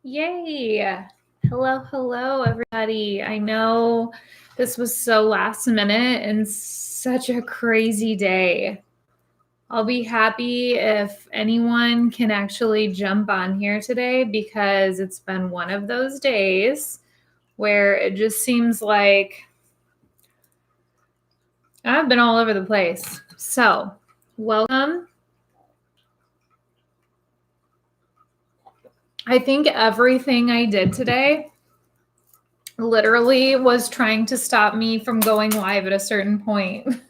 Yay! Hello, everybody. I know this was so last minute and such a crazy day. I'll be happy if anyone can actually jump on here today because it's been one of those days where it just seems like I've been all over the place. So, welcome. I think everything I did today literally was trying to stop me from going live at a certain point.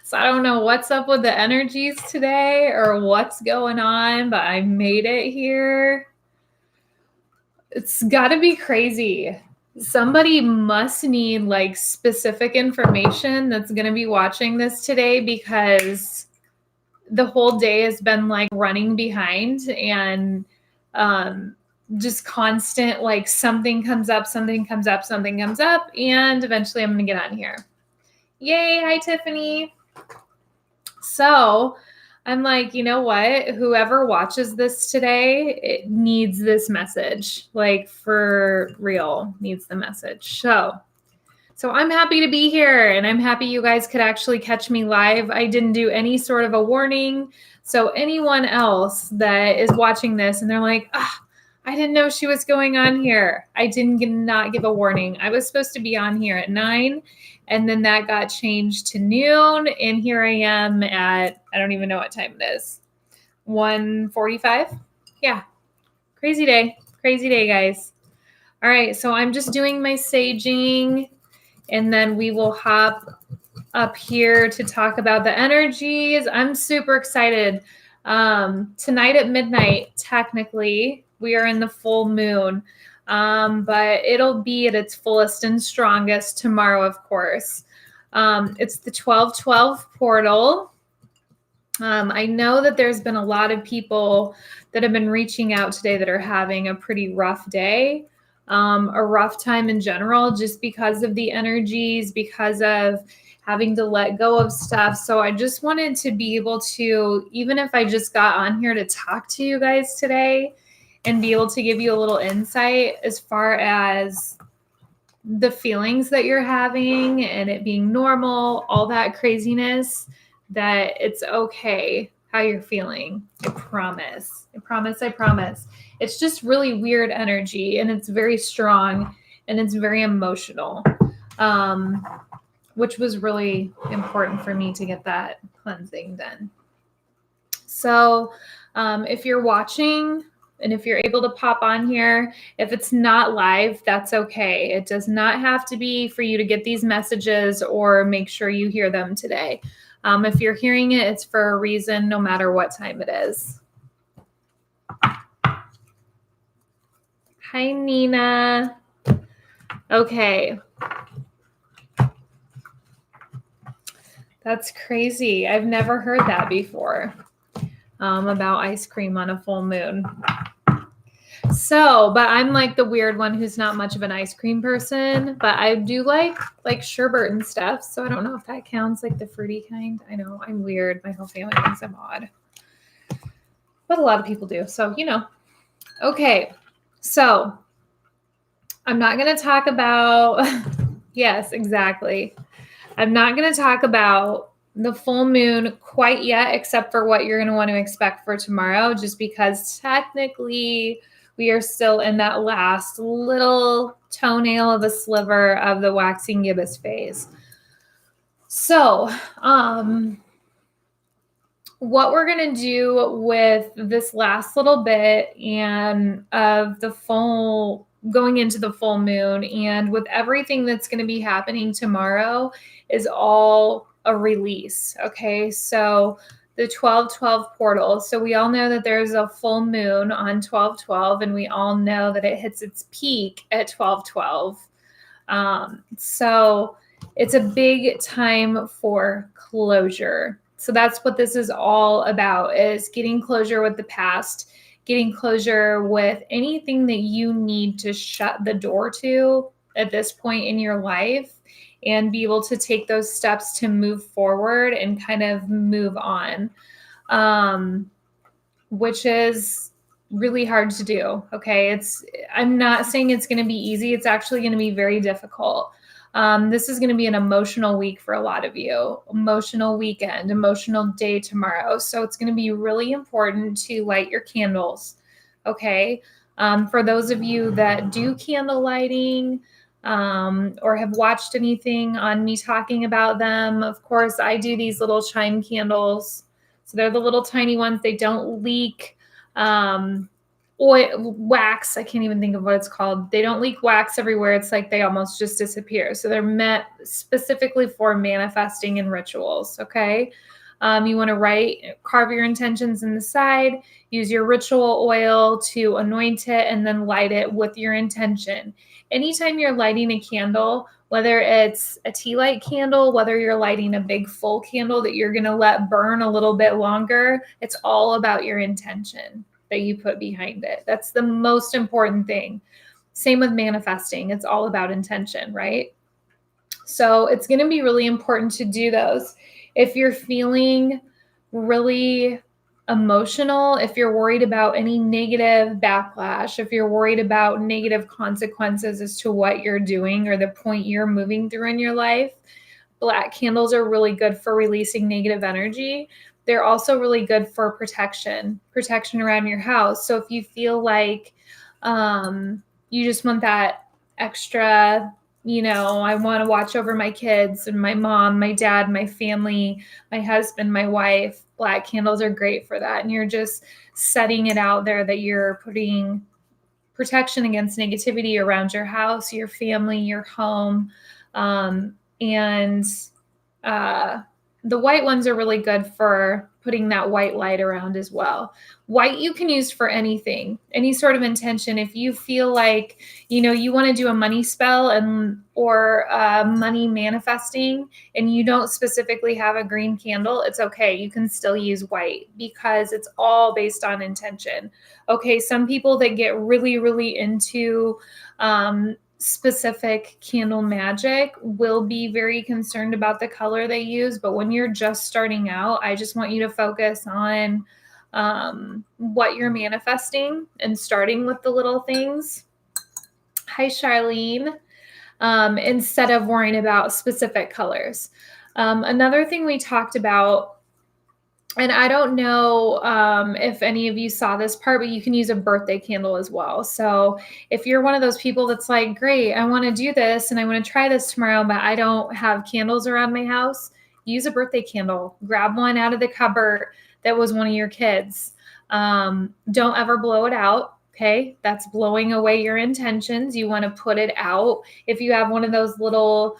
So I don't know what's up with the energies today or what's going on, but I made it here. It's got to be crazy. Somebody must need like specific information that's going to be watching this today because the whole day has been like running behind and just constant, like something comes up, and eventually I'm going to get on here. Yay. Hi, Tiffany. So I'm like, you know what? Whoever watches this today, it needs this message, like for real needs the message. So I'm happy to be here and I'm happy you guys could actually catch me live. I didn't do any sort of a warning. So anyone else that is watching this and they're like, I didn't know she was going on here. I not give a warning. I was supposed to be on here at 9 and then that got changed to noon. And here I am at, I don't even know what time it is. 1:45. Yeah. Crazy day, guys. All right. So I'm just doing my saging and then we will hop up here to talk about the energies. I'm super excited. Tonight at midnight, technically, we are in the full moon, but it'll be at its fullest and strongest tomorrow, of course. It's the 12/12 portal. I know that there's been a lot of people that have been reaching out today that are having a pretty rough day, a rough time in general, just because of the energies, because of having to let go of stuff. So I just wanted to be able to, even if I just got on here to talk to you guys today and be able to give you a little insight as far as the feelings that you're having and it being normal, all that craziness, that it's okay how you're feeling. I promise. It's just really weird energy and it's very strong and it's very emotional, which was really important for me to get that cleansing done. So if you're watching and if you're able to pop on here, if it's not live, that's okay. It does not have to be for you to get these messages or make sure you hear them today. If you're hearing it, it's for a reason, no matter what time it is. Hi, Nina. Okay. That's crazy. I've never heard that before, about ice cream on a full moon. So, but I'm like the weird one who's not much of an ice cream person, but I do like sherbet and stuff. So I don't know if that counts, like the fruity kind. I know I'm weird. My whole family thinks I'm odd, but a lot of people do. So, you know, okay. So I'm not going to talk about, yes, exactly. I'm not going to talk about the full moon quite yet, except for what you're going to want to expect for tomorrow, just because technically we are still in that last little toenail of a sliver of the waxing gibbous phase. So, what we're going to do with this last little bit and of the full going into the full moon and with everything that's going to be happening tomorrow is all a release. Okay. So the 12/12 portal. So we all know that there's a full moon on 12/12 and we all know that it hits its peak at 12/12. So it's a big time for closure. So that's what this is all about, is getting closure with the past, getting closure with anything that you need to shut the door to at this point in your life and be able to take those steps to move forward and kind of move on, which is really hard to do. Okay. I'm not saying it's going to be easy. It's actually going to be very difficult. This is going to be an emotional week for a lot of you, emotional weekend, emotional day tomorrow. So it's going to be really important to light your candles. Okay. For those of you that do candle lighting, or have watched anything on me talking about them, of course, I do these little chime candles. So they're the little tiny ones. They don't leak oil, wax. I can't even think of what it's called. They don't leak wax everywhere. It's like they almost just disappear. So they're meant specifically for manifesting and rituals. Okay. You want to carve your intentions in the side, use your ritual oil to anoint it, and then light it with your intention. Anytime you're lighting a candle, whether it's a tea light candle, whether you're lighting a big full candle that you're going to let burn a little bit longer, it's all about your intention that you put behind it. That's the most important thing. Same with manifesting. It's all about intention, right? So it's going to be really important to do those. If you're feeling really emotional, if you're worried about any negative backlash, if you're worried about negative consequences as to what you're doing or the point you're moving through in your life, black candles are really good for releasing negative energy. They're also really good for protection around your house. So if you feel like you just want that extra, I want to watch over my kids and my mom, my dad, my family, my husband, my wife, black candles are great for that. And you're just setting it out there that you're putting protection against negativity around your house, your family, your home. The white ones are really good for putting that white light around as well. White you can use for anything, any sort of intention. If you feel like, you want to do a money spell or money manifesting and you don't specifically have a green candle, it's okay. You can still use white because it's all based on intention. Okay, some people that get really, really into specific candle magic will be very concerned about the color they use. But when you're just starting out, I just want you to focus on what you're manifesting and starting with the little things. Hi, Charlene. Instead of worrying about specific colors. Another thing we talked about, and I don't know if any of you saw this part, but you can use a birthday candle as well. So if you're one of those people that's like, great, I want to do this and I want to try this tomorrow, but I don't have candles around my house, use a birthday candle. Grab one out of the cupboard that was one of your kids. Don't ever blow it out. Okay, that's blowing away your intentions. You want to put it out. If you have one of those little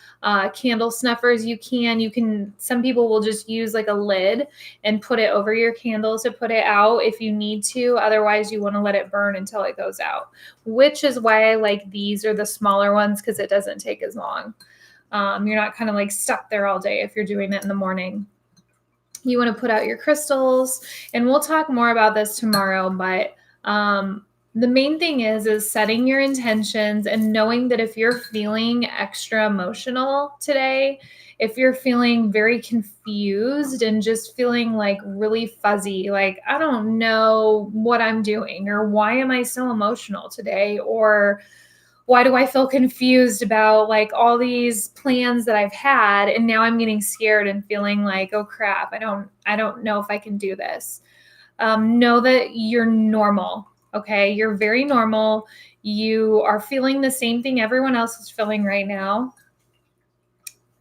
candle snuffers, you can, some people will just use like a lid and put it over your candle to put it out if you need to. Otherwise, you want to let it burn until it goes out, which is why I like these are the smaller ones because it doesn't take as long. You're not kind of like stuck there all day if you're doing it in the morning. You want to put out your crystals, and we'll talk more about this tomorrow, but the main thing is setting your intentions and knowing that if you're feeling extra emotional today, if you're feeling very confused and just feeling like really fuzzy, like, I don't know what I'm doing, or why am I so emotional today? Or why do I feel confused about like all these plans that I've had? And now I'm getting scared and feeling like, oh crap, I don't know if I can do this. Know that you're normal. Okay, you're very normal. You are feeling the same thing everyone else is feeling right now.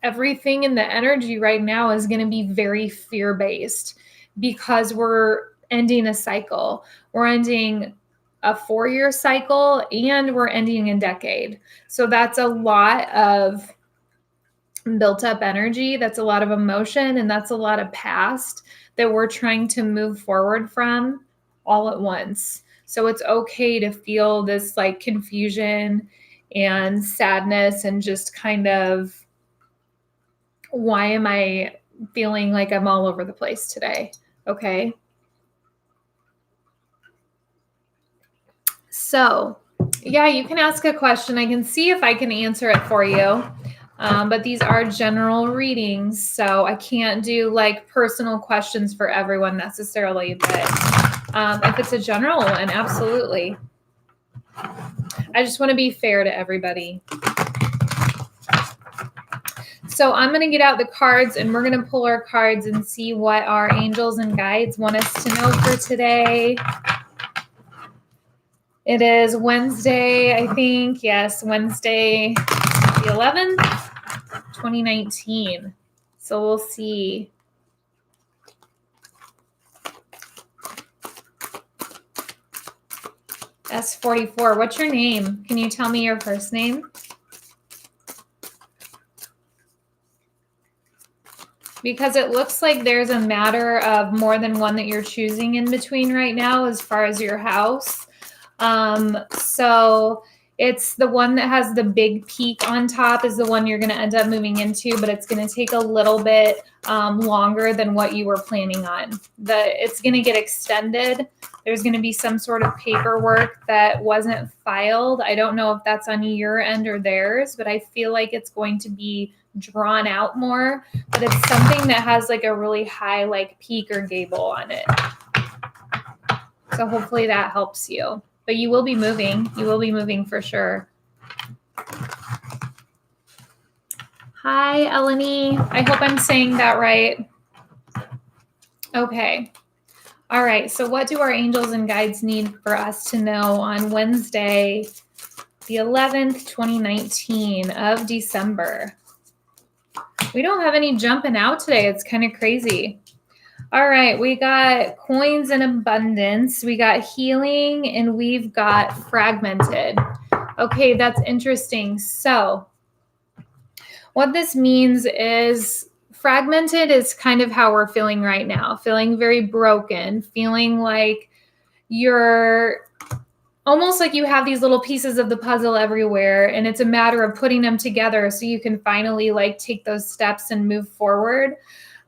Everything in the energy right now is going to be very fear-based because we're ending a cycle. We're ending a 4-year cycle and we're ending a decade. So that's a lot of built up energy. That's a lot of emotion, and that's a lot of past that we're trying to move forward from all at once. So it's okay to feel this like confusion and sadness and just kind of, why am I feeling like I'm all over the place today? Okay. So yeah, you can ask a question. I can see if I can answer it for you. But these are general readings, so I can't do like personal questions for everyone necessarily, but If it's a general one, absolutely. I just want to be fair to everybody. So I'm going to get out the cards and we're going to pull our cards and see what our angels and guides want us to know for today. It is Wednesday, I think. Yes, Wednesday the 11th, 2019. So we'll see. S44, what's your name? Can you tell me your first name? Because it looks like there's a matter of more than one that you're choosing in between right now as far as your house. So it's the one that has the big peak on top is the one you're going to end up moving into, but it's going to take a little bit longer than what you were planning on. It's going to get extended. There's going to be some sort of paperwork that wasn't filed. I don't know if that's on your end or theirs, but I feel like it's going to be drawn out more, but it's something that has like a really high like peak or gable on it. So hopefully that helps you. But you will be moving. You will be moving for sure. Hi, Eleni. I hope I'm saying that right. Okay. All right. So what do our angels and guides need for us to know on Wednesday, the 11th, 2019 of December? We don't have any jumping out today. It's kind of crazy. All right, we got coins in abundance, we got healing, and we've got fragmented. Okay, that's interesting. So what this means is fragmented is kind of how we're feeling right now, feeling very broken, feeling like you're almost like you have these little pieces of the puzzle everywhere, and it's a matter of putting them together so you can finally like take those steps and move forward.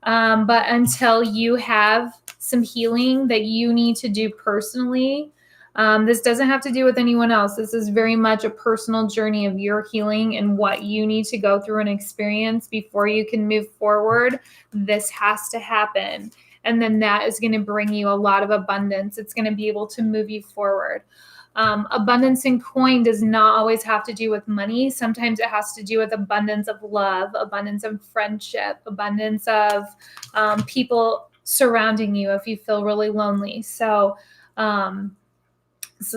But until you have some healing that you need to do personally, this doesn't have to do with anyone else. This is very much a personal journey of your healing and what you need to go through and experience before you can move forward. This has to happen. And then that is going to bring you a lot of abundance. It's going to be able to move you forward. Abundance in coin does not always have to do with money. Sometimes it has to do with abundance of love, abundance of friendship, abundance of people surrounding you if you feel really lonely. So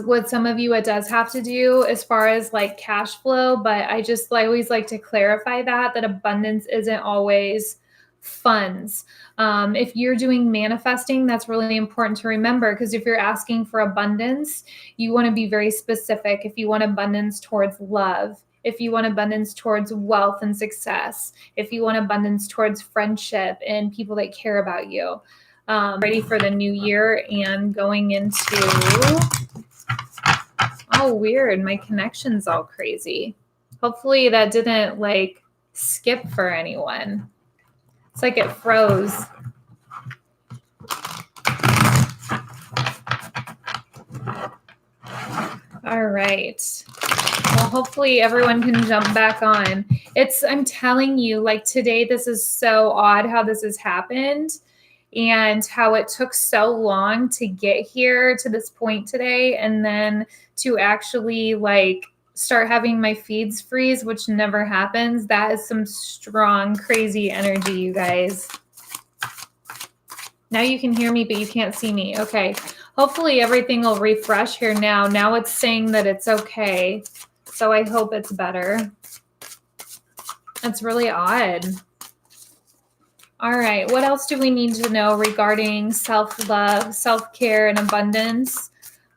with some of you, it does have to do as far as like cash flow, but I always like to clarify that abundance isn't always funds. If you're doing manifesting, that's really important to remember, because if you're asking for abundance, you want to be very specific. If you want abundance towards love, if you want abundance towards wealth and success, if you want abundance towards friendship and people that care about you, ready for the new year and going into, oh, weird. My connection's all crazy. Hopefully that didn't like skip for anyone. It's like it froze. All right. Well, hopefully everyone can jump back on. I'm telling you, like today, this is so odd how this has happened and how it took so long to get here to this point today. And then to actually like start having my feeds freeze, which never happens. That is some strong, crazy energy, you guys. Now you can hear me, but you can't see me. Okay. Hopefully everything will refresh here now. Now it's saying that it's okay. So I hope it's better. That's really odd. All right. What else do we need to know regarding self-love, self-care, and abundance?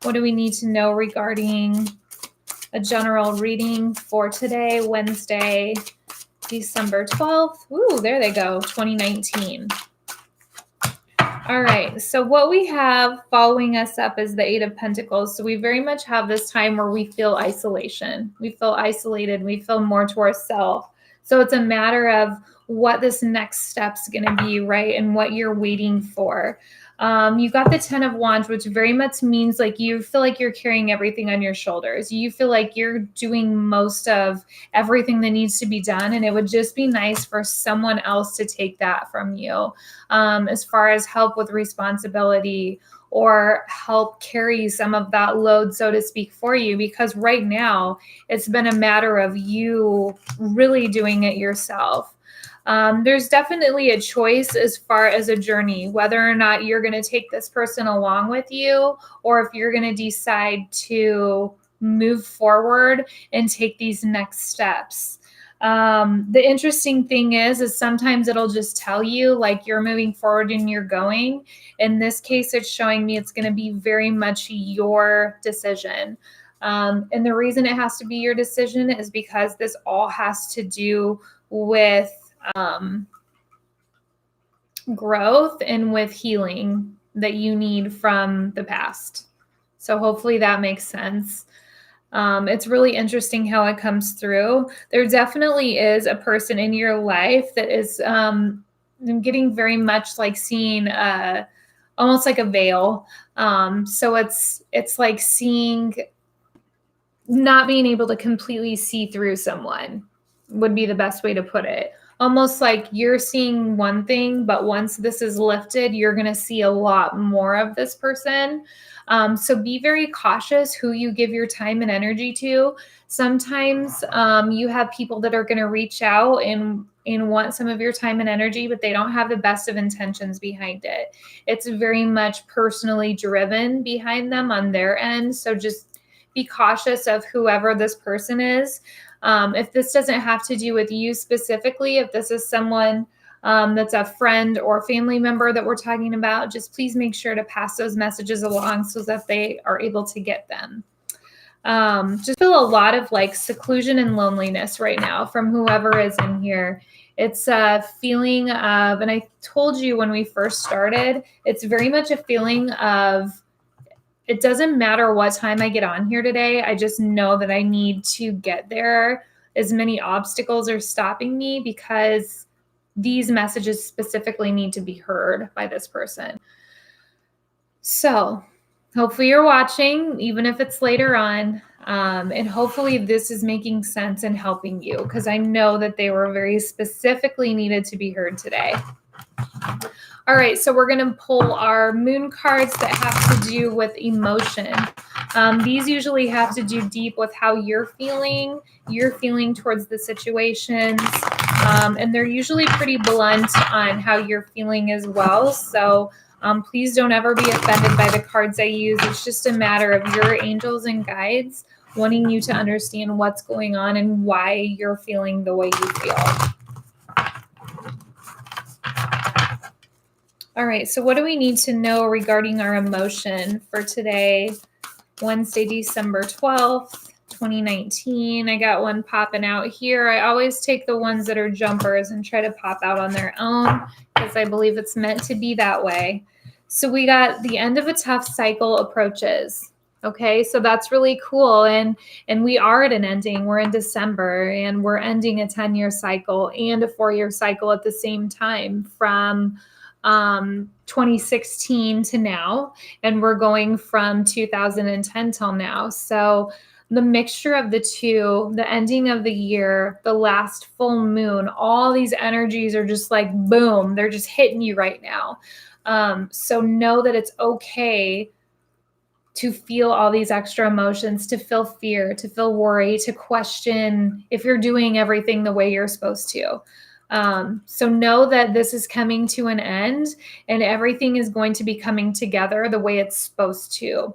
What do we need to know regarding a general reading for today, Wednesday, December 12th? Ooh, there they go, 2019. All right, so what we have following us up is the Eight of Pentacles. So we very much have this time where we feel isolation. We feel isolated. We feel more to ourselves. So it's a matter of what this next step's going to be, right? And what you're waiting for. You've got the 10 of Wands, which very much means like you feel like you're carrying everything on your shoulders. You feel like you're doing most of everything that needs to be done. And it would just be nice for someone else to take that from you, as far as help with responsibility or help carry some of that load, so to speak, for you, because right now it's been a matter of you really doing it yourself. There's definitely a choice as far as a journey, whether or not you're going to take this person along with you, or if you're going to decide to move forward and take these next steps. The interesting thing is sometimes it'll just tell you like you're moving forward and you're going. In this case, it's showing me it's going to be very much your decision. And the reason it has to be your decision is because this all has to do with growth and with healing that you need from the past. So hopefully that makes sense. It's really interesting how it comes through. There definitely is a person in your life that is getting very much like seeing almost like a veil. So it's like seeing, not being able to completely see through someone would be the best way to put it. Almost like you're seeing one thing, but once this is lifted, you're going to see a lot more of this person. So be very cautious who you give your time and energy to. Sometimes you have people that are going to reach out and want some of your time and energy, but they don't have the best of intentions behind it. It's very much personally driven behind them on their end. So just be cautious of whoever this person is. If this doesn't have to do with you specifically, if this is someone that's a friend or family member that we're talking about, just please make sure to pass those messages along so that they are able to get them. Just feel a lot of like seclusion and loneliness right now from whoever is in here. It's a feeling of, and I told you when we first started, it's very much a feeling of, it doesn't matter what time I get on here today. I just know that I need to get there. As many obstacles are stopping me because these messages specifically need to be heard by this person. So hopefully you're watching, even if it's later on. And hopefully this is making sense and helping you, because I know that they were very specifically needed to be heard today. All right, so we're going to pull our moon cards that have to do with emotion. These usually have to do deep with how you're feeling towards the situations. And they're usually pretty blunt on how you're feeling as well. So please don't ever be offended by the cards I use. It's just a matter of your angels and guides wanting you to understand what's going on and why you're feeling the way you feel. All right, so what do we need to know regarding our emotion for today, Wednesday, December 12th, 2019? I got one popping out here. I always take the ones that are jumpers and try to pop out on their own because I believe it's meant to be that way. So we got the end of a tough cycle approaches. Okay, so that's really cool. And we are at an ending. We're in December and we're ending a 10-year cycle and a 4-year cycle at the same time from 2016 to now, and we're going from 2010 till now. So the mixture of the two, the ending of the year, the last full moon, all these energies are just like, boom, they're just hitting you right now. So know that it's okay to feel all these extra emotions, to feel fear, to feel worry, to question if you're doing everything the way you're supposed to. So know that this is coming to an end and everything is going to be coming together the way it's supposed to.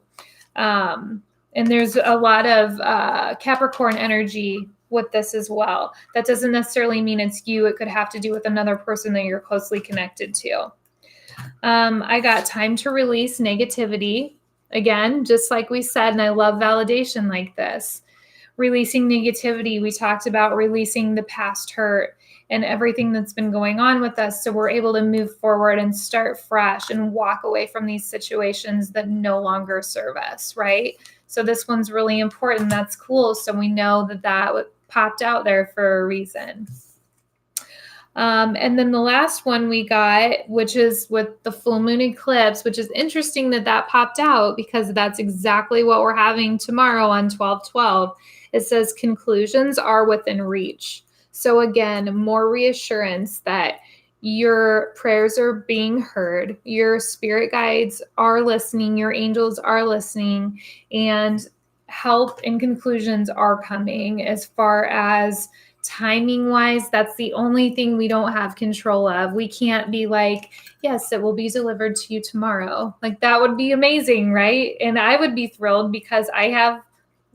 And there's a lot of Capricorn energy with this as well. That doesn't necessarily mean it's you. It could have to do with another person that you're closely connected to. I got time to release negativity. Again, just like we said, and I love validation like this. Releasing negativity, we talked about releasing the past hurt and everything that's been going on with us, so we're able to move forward and start fresh and walk away from these situations that no longer serve us, right? So this one's really important. That's cool. So we know that that popped out there for a reason. And then the last one we got, which is with the full moon eclipse, which is interesting that that popped out because that's exactly what we're having tomorrow on 12/12. It says conclusions are within reach. So again, more reassurance that Your prayers are being heard. Your spirit guides are listening. Your angels are listening. And help and conclusions are coming. As far as timing wise, that's the only thing we don't have control of. We can't be like, yes, it will be delivered to you tomorrow. Like, that would be amazing, right? And I would be thrilled because I have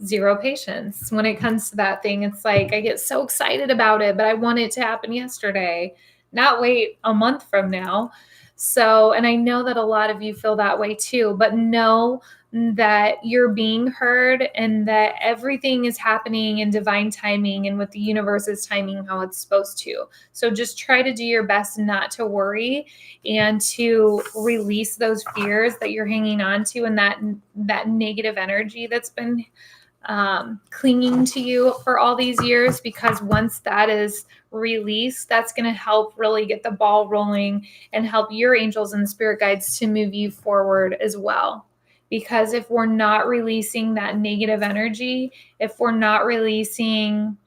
zero patience when it comes to that thing. It's like I get so excited about it, but I want it to happen yesterday, not wait a month from now. So, and I know that a lot of you feel that way too, but know that you're being heard and that everything is happening in divine timing and with the universe's timing how it's supposed to. So just try to do your best not to worry and to release those fears that you're hanging on to and that negative energy that's been clinging to you for all these years, because once that is released, that's going to help really get the ball rolling and help your angels and spirit guides to move you forward as well. Because if we're not releasing that negative energy, if we're not releasing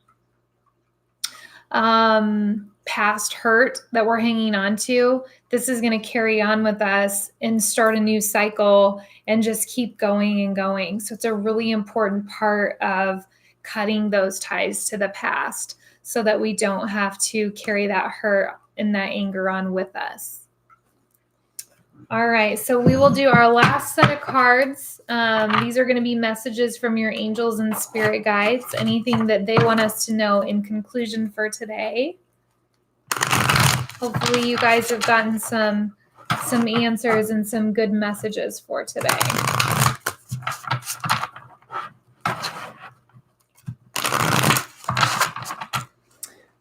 past hurt that we're hanging on to, this is going to carry on with us and start a new cycle and just keep going and going. So it's a really important part of cutting those ties to the past so that we don't have to carry that hurt and that anger on with us. All right, so we will do our last set of cards. These are going to be messages from your angels and spirit guides, anything that they want us to know in conclusion for today. Hopefully you guys have gotten some answers and some good messages for today.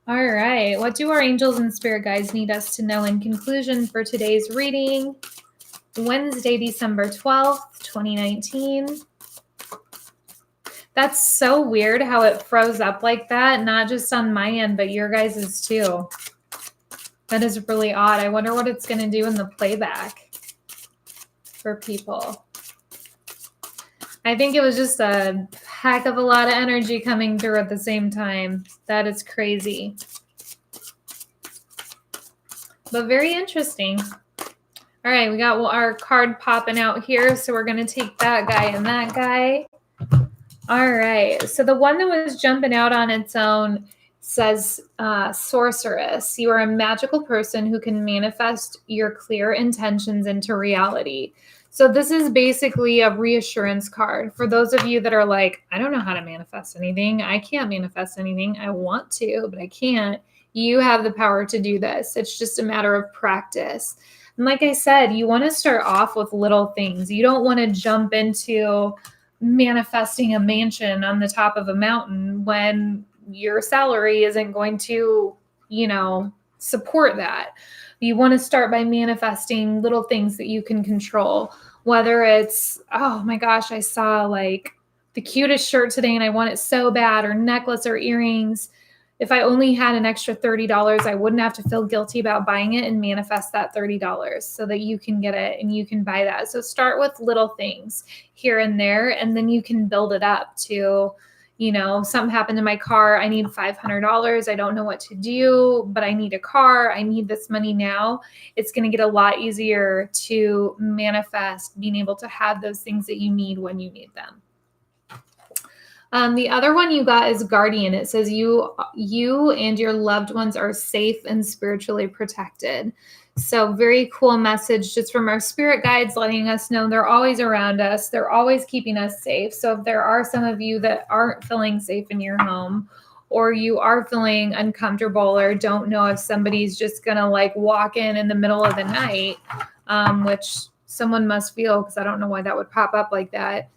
All right, what do our angels and spirit guides need us to know in conclusion for today's reading? Wednesday, December 12th, 2019. That's so weird how it froze up like that, not just on my end, but your guys's too. That is really odd. I wonder what it's going to do in the playback for people. I think it was just a heck of a lot of energy coming through at the same time. That is crazy. But very interesting. All right, we got our card popping out here, so we're going to take that guy and that guy. All right, so the one that was jumping out on its own says, sorceress, you are a magical person who can manifest your clear intentions into reality. So this is basically a reassurance card for those of you that are like, I don't know how to manifest anything. I can't manifest anything. I want to, but I can't. You have the power to do this. It's just a matter of practice. And like I said, you want to start off with little things. You don't want to jump into manifesting a mansion on the top of a mountain when your salary isn't going to, support that. You want to start by manifesting little things that you can control, whether it's, oh my gosh, I saw like the cutest shirt today and I want it so bad, or necklace or earrings. If I only had an extra $30, I wouldn't have to feel guilty about buying it and manifest that $30 so that you can get it and you can buy that. So start with little things here and there, and then you can build it up to, something happened to my car. I need $500. I don't know what to do, but I need a car. I need this money now. It's going to get a lot easier to manifest being able to have those things that you need when you need them. The other one you got is guardian. It says you and your loved ones are safe and spiritually protected. So very cool message just from our spirit guides, letting us know they're always around us. They're always keeping us safe. So if there are some of you that aren't feeling safe in your home, or you are feeling uncomfortable or don't know if somebody's just going to like walk in the middle of the night, which someone must feel, because I don't know why that would pop up like that.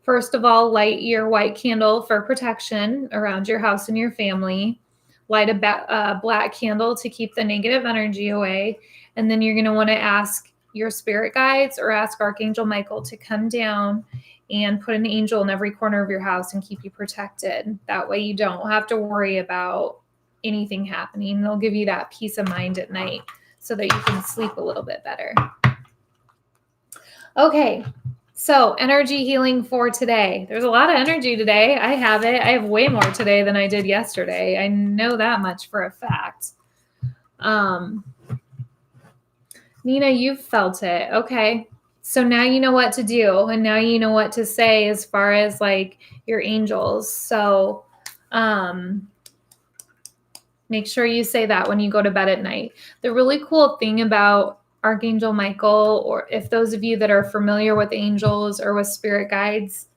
First of all, light your white candle for protection around your house and your family. Light a black candle to keep the negative energy away. And then you're going to want to ask your spirit guides or ask Archangel Michael to come down and put an angel in every corner of your house and keep you protected. That way you don't have to worry about anything happening. They'll give you that peace of mind at night so that you can sleep a little bit better. Okay. So energy healing for today. There's a lot of energy today. I have it. I have way more today than I did yesterday. I know that much for a fact. Nina, you've felt it. Okay. So now you know what to do, and now you know what to say as far as like your angels. So make sure you say that when you go to bed at night. The really cool thing about Archangel Michael, or if those of you that are familiar with angels or with spirit guides,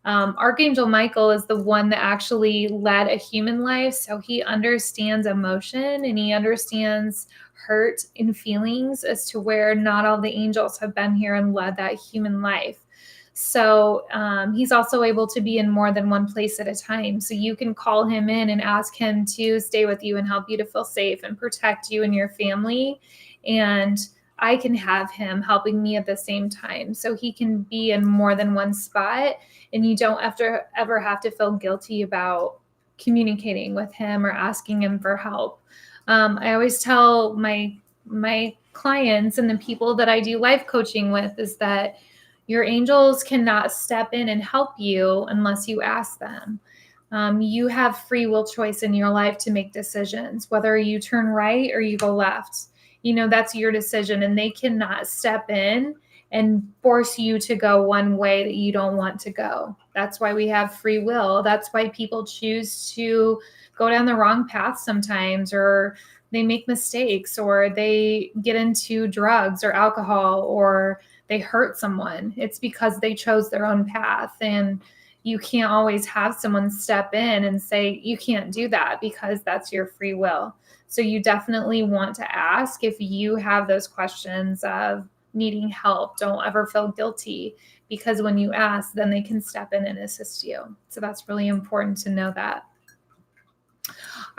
Archangel Michael is the one that actually led a human life. So he understands emotion and he understands hurt and feelings as to where not all the angels have been here and led that human life. So he's also able to be in more than one place at a time. So you can call him in and ask him to stay with you and help you to feel safe and protect you and your family. And I can have him helping me at the same time. So he can be in more than one spot, and you don't ever have to feel guilty about communicating with him or asking him for help. I always tell my clients and the people that I do life coaching with is that your angels cannot step in and help you unless you ask them. You have free will choice in your life to make decisions, whether you turn right or you go left. You know, that's your decision, and they cannot step in and force you to go one way that you don't want to go. That's why we have free will. That's why people choose to go down the wrong path sometimes, or they make mistakes, or they get into drugs or alcohol, or they hurt someone. It's because they chose their own path. And you can't always have someone step in and say, you can't do that, because that's your free will. So you definitely want to ask if you have those questions of needing help. Don't ever feel guilty, because when you ask, then they can step in and assist you. So that's really important to know that.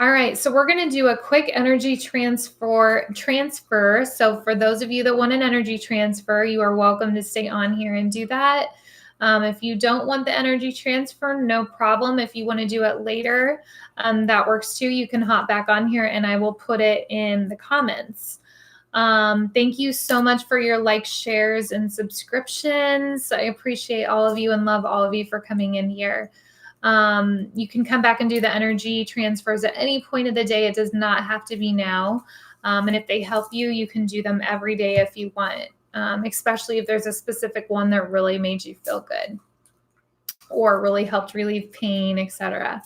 All right, so we're going to do a quick energy transfer. So for those of you that want an energy transfer, you are welcome to stay on here and do that. If you don't want the energy transfer, no problem. If you want to do it later, that works too. You can hop back on here and I will put it in the comments. Thank you so much for your likes, shares, and subscriptions. I appreciate all of you and love all of you for coming in here. You can come back and do the energy transfers at any point of the day. It does not have to be now. And if they help you, you can do them every day if you want, especially if there's a specific one that really made you feel good or really helped relieve pain, etc.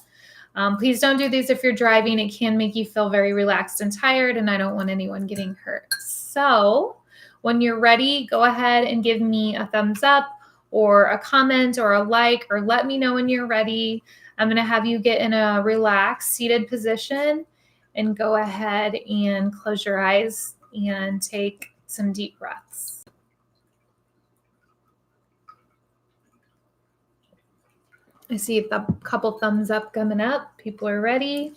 Please don't do these if you're driving. It can make you feel very relaxed and tired, and I don't want anyone getting hurt. So when you're ready, go ahead and give me a thumbs up or a comment or a like, or let me know when you're ready. I'm going to have you get in a relaxed seated position and go ahead and close your eyes and take some deep breaths. I see a couple thumbs up coming up. People are ready.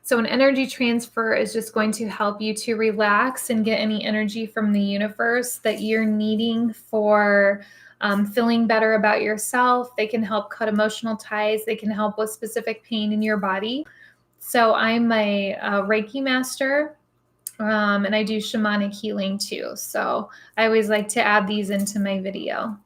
So an energy transfer is just going to help you to relax and get any energy from the universe that you're needing for feeling better about yourself. They can help cut emotional ties. They can help with specific pain in your body. So I'm a Reiki master, and I do shamanic healing too. So I always like to add these into my video.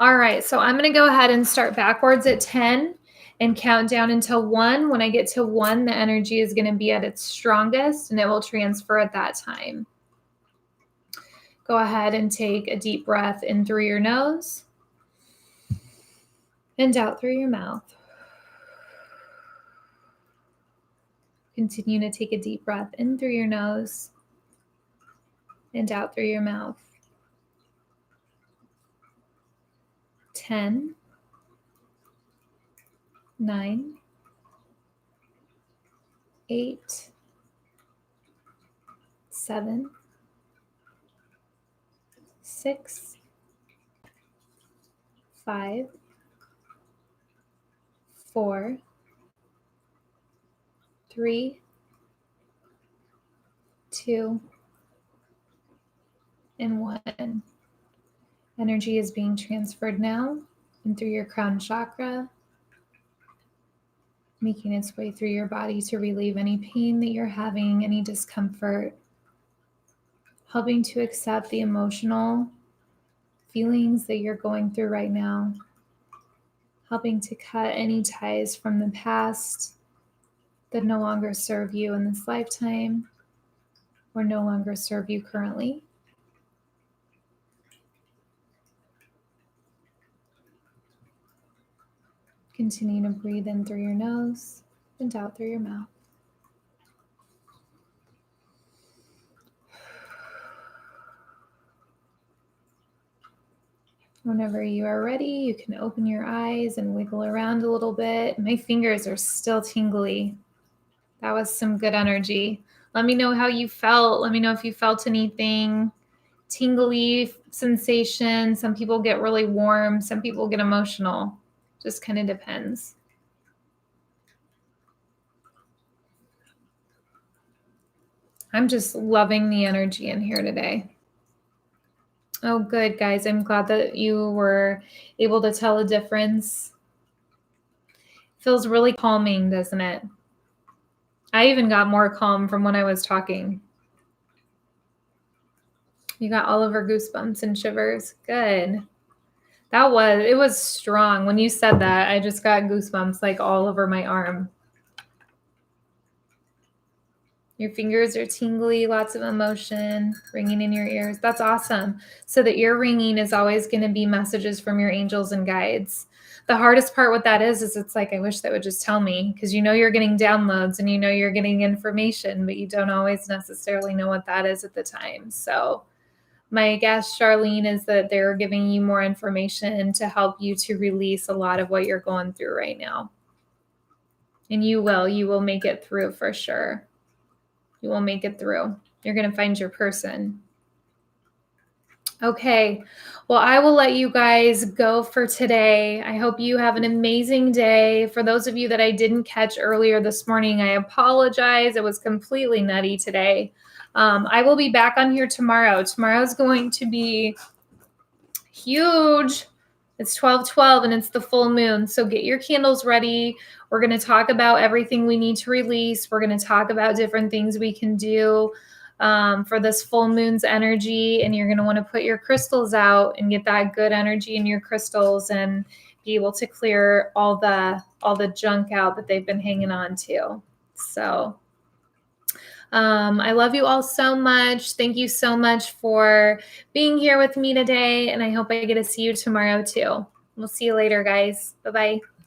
All right, so I'm going to go ahead and start backwards at 10 and count down until 1. When I get to 1, the energy is going to be at its strongest and it will transfer at that time. Go ahead and take a deep breath in through your nose and out through your mouth. Continue to take a deep breath in through your nose and out through your mouth. 10, 9, 8, 7, 6, 5, 4, 3, 2, and 1. Energy is being transferred now and through your crown chakra, making its way through your body to relieve any pain that you're having, any discomfort, helping to accept the emotional feelings that you're going through right now, helping to cut any ties from the past, that no longer serve you in this lifetime or no longer serve you currently. Continue to breathe in through your nose and out through your mouth. Whenever you are ready, you can open your eyes and wiggle around a little bit. My fingers are still tingly. That was some good energy. Let me know how you felt. Let me know if you felt anything tingly sensation. Some people get really warm. Some people get emotional. Just kind of depends. I'm just loving the energy in here today. Oh, good, guys. I'm glad that you were able to tell a difference. Feels really calming, doesn't it? I even got more calm from when I was talking. You got all over goosebumps and shivers. Good. It was strong. When you said that, I just got goosebumps like all over my arm. Your fingers are tingly, lots of emotion, ringing in your ears. That's awesome. So the ear ringing is always going to be messages from your angels and guides. The hardest part with that is it's like, I wish they would just tell me, because you know you're getting downloads and you know you're getting information, but you don't always necessarily know what that is at the time. So my guess, Charlene, is that they're giving you more information to help you to release a lot of what you're going through right now. And you will make it through for sure. You will make it through. You're going to find your person. Okay. Well, I will let you guys go for today. I hope you have an amazing day. For those of you that I didn't catch earlier this morning, I apologize. It was completely nutty today. I will be back on here tomorrow. Tomorrow's going to be huge. It's 12/12 and it's the full moon. So get your candles ready. We're going to talk about everything we need to release. We're going to talk about different things we can do for this full moon's energy. And you're going to want to put your crystals out and get that good energy in your crystals and be able to clear all the junk out that they've been hanging on to. So I love you all so much. Thank you so much for being here with me today. And I hope I get to see you tomorrow too. We'll see you later, guys. Bye-bye.